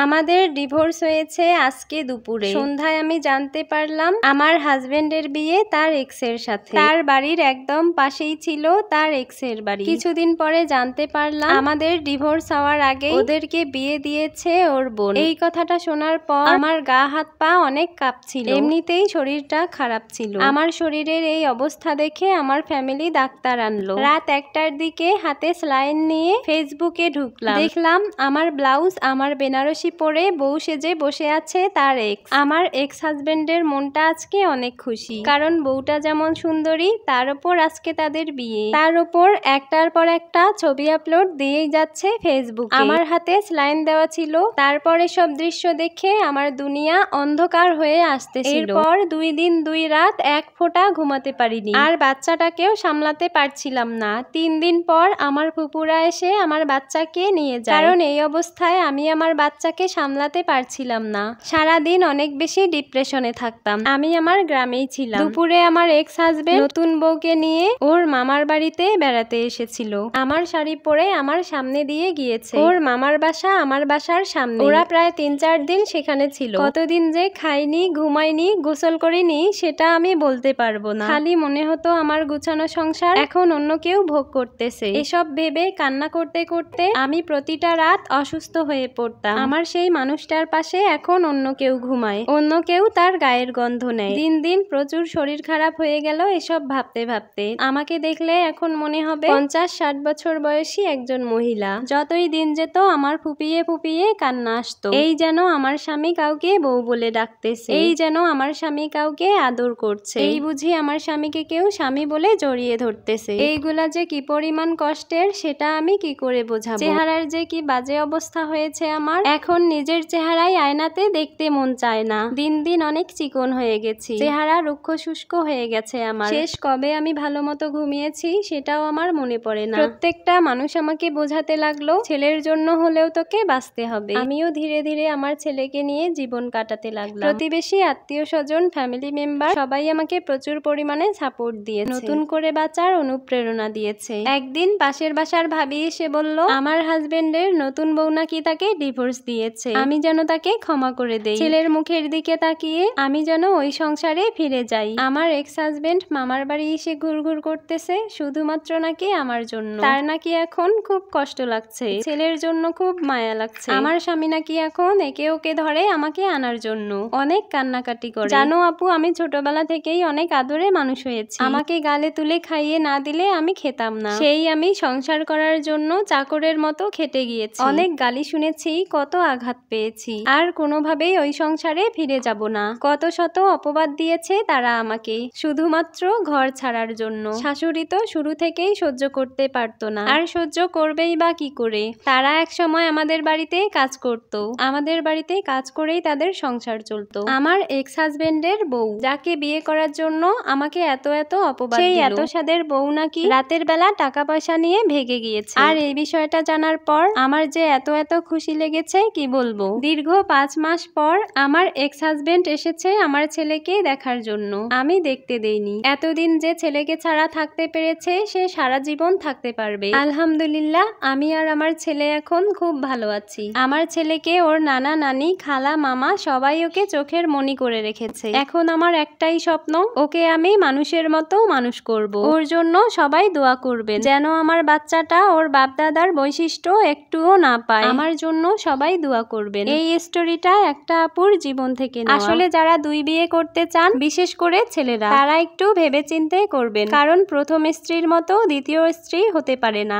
আমাদের ডিভোর্স হয়েছে আজকে দুপুরে। সন্ধ্যায় আমি জানতে পারলাম আমার হাজবেন্ডের বিয়ে তার এক্সের সাথে। তার বাড়ির একদম পাশেই ছিল তার এক্সের বাড়ি। কিছুদিন পরে জানতে পারলাম আমাদের ডিভোর্স হওয়ার আগে ওদেরকে বিয়ে দিয়েছে ওর বোন। এই কথাটা শোনার পর আমার গা হাত পা অনেক কাঁপছিল। এমনিতেই শরীরটা খারাপ ছিল। আমার শরীরের এই অবস্থা দেখে আমার ফ্যামিলি ডাক্তার আনলো। রাত 1টার দিকে হাতে স্যালাইন নিয়ে ফেসবুকে ঢুকলাম। দেখলাম আমার ব্লাউজ আমার বেনারসি পরে বউ সেজে বসে আছে তার এক্স। আমার এক্স হাজবেন্ডের মনটা আজকে অনেক খুশি, কারণ বউটা যেমন সুন্দরী তার উপর আজকে তাদের বিয়ে। তার উপর একটার পর একটা ছবি আপলোড দিয়েই যাচ্ছে ফেসবুকে। আমার হাতে স্যালাইন দেওয়া ছিল। তারপরে সব দৃশ্য দেখে আমার দুনিয়া অন্ধকার হয়ে আসতেছিল। এরপর 2 দিন 2 রাত এক ফোঁটা ঘুমাতে পারিনি, আর বাচ্চাটাকেও সামলাতে পারছিলাম না। 3 দিন পর আমার ফুপুরা এসে আমার বাচ্চাকে নিয়ে যায়, কারণ এই অবস্থায় আমি আমার বাচ্চাকে সামলাতে পারছিলাম না। সারাদিন অনেক বেশি ডিপ্রেশনে থাকতাম। আমি আমার গ্রামেই ছিলাম। দুপুরে আমার এক্স হাজবেন্ড নতুন বউকে নিয়ে ওর মামার বাড়িতে বেড়াতে এসেছিল। আমার শাড়ি পরে আমার সামনে দিয়ে গিয়েছে। ওর মামার বাসা আমার বাসার সামনে। ওরা প্রায় 3-4 দিন সেখানে ছিল। কতদিন যে খাইনি, ঘুমাইনি, গোসল করিনি সেটা আমি বলতে পারবো না। খালি মনে হতো আমার গুছানো সংসার এখন অন্য কেউ ভোগ করতেছে। এসব ভেবে কান্না করতে করতে আমি প্রতিটা রাত অসুস্থ হয়ে পড়তাম। আমার সেই মানুষটার পাশে এখন অন্য কেউ ঘুমায়, অন্য কেউ তার গায়ের গন্ধ নেয়। দিন দিন প্রচুর শরীর খারাপ হয়ে গেল এসব ভাবতে ভাবতে। আমাকে দেখলে এখন মনে হবে 50-60 বছর বয়সী একজন মহিলা। যতই দিন যেত আমার ফুপিয়ে ফুপিয়ে কান্না আসতো। এই যেন আমার স্বামী কাউকে বউ বলে ডাকতেছে, এই যেন আমার স্বামী কাউকে আদর করছে, এই বুঝি আমার স্বামীকে কেউ স্বামী বলে জড়িয়ে ধরতেছে। এইগুলা যে কি পরিমাণ কষ্টের সেটা আমি কি করে বোঝাবো। চেহারার যে কি বাজে অবস্থা হয়েছে আমার, এখন নিজের চেহারাই আয়নাতে দেখতে মন চায় না। দিন দিন অনেক চিকন হয়ে গেছি, চেহারা রুক্ষ শুষ্ক হয়ে গেছে আমার। শেষ কবে আমি ভালো মতো ঘুমিয়েছি সেটাও আমার মনে পড়ে না। প্রত্যেকটা মানুষ আমাকে বোঝাতে লাগলো ছেলের জন্য হলেও তোকে বাঁচতে হবে। আমিও ধীরে ধীরে আমার ছেলেকে নিয়ে জীবন কাটাতে লাগলাম। প্রতিবেশী, আত্মীয় স্বজন, ফ্যামিলি মেম্বার সবাই আমাকে প্রচুর পরিমাণে সাপোর্ট দিয়েছে, নতুন করে বাঁচার অনুপ্রেরণা দিয়েছে। একদিন পাশের বাসার ভাবি এসে বলল আমার হাজবেন্ডের নতুন বউ নাকি তাকে ডিভোর্স দিয়েছে। আমি যেন তাকে ক্ষমা করে দেই। ছেলের মুখের দিকে তাকিয়ে আমি যেন ওই সংসারে ফিরে যাই। আমার এক্স হাজবেন্ড মামার বাড়ি এসে ঘুরঘুর করতেছে শুধুমাত্র নাকি আমার জন্য। তার নাকি এখন খুব কষ্ট লাগছে, ছেলের জন্য খুব মায়া লাগছে। আমার স্বামী নাকি এখন একে ওকে ধরে আমাকে আনার জন্য অনেক কান্নাকাটি করে। জানো আপু, আমি ছোটবেলা থেকেই অনেক আদরে মানুষ হয়েছি। আমাকে গালে তুলে খাইয়ে না দিলে আমি খেতাম না। সেই আমি সংসার করার জন্য চাকরের মতো খেটে গিয়েছি। অনেক গালি শুনেছি, কত আঘাত পেয়েছি, আর কোনোভাবেই ওই সংসারে ফিরে যাব না। কত শত অপবাদ দিয়েছে তারা আমাকে শুধুমাত্র ঘর ছাড়ার জন্য। শাশুড়ি তো শুরু থেকেই সহ্য করতে পারতো না, আর সহ্য করবেই বা কি করে। তারা এক সময় আমাদের বাড়িতে কাজ করত, আমাদের বাড়িতে কাজ করেই তাদের সংসার চলতো। আমার এক্স হাজবেন্ডের বউ যাকে বিয়ে করার জন্য আমাকে এত এত অপবাদ দিল, সেই এত স্বাদের বউ নাকি রাতের বেলা টাকা পয়সা নিয়ে ভেগে গিয়েছে। আর এই বিষয়টা জানার পর আমার যে এত এত খুশি লেগেছে কি বলবো। দীর্ঘ 5 মাস পর আমার এক্স হাজবেন্ড এসেছে আমার ছেলেকে দেখার জন্য। আমি দেখতে দেইনি। এতদিন যে ছেলেকে ছাড়া থাকতে পেরেছে সে সারা জীবন থাকতে পারবে। আলহামদুলিল্লাহ, আমি আর আমার ছেলে এখন খুব ভালো আছি। আমার ছেলেকে ওর নানা নানি, খালা, মামা সবাই ওকে চোখের মনি করে রেখেছে। এখন আমার একটাই স্বপ্ন, ওকে আমি মানুষের মতো মানুষ করব। ওর জন্য সবাই দোয়া করবেন যেন আমার বাচ্চাটা ওর বাপ দাদার বৈশিষ্ট্য একটুও না পায়। আমার জন্য সবাই দোয়া করবেন। এই স্টোরিটা একটা আপুর জীবন থেকে নেওয়া। আসলে যারা 2 বিয়ে করতে চান, বিশেষ করে ছেলেরা, তারা একটু ভেবেচিন্তে করবেন, কারণ প্রথম স্ত্রীর মতো দ্বিতীয় স্ত্রী হতে পারে না।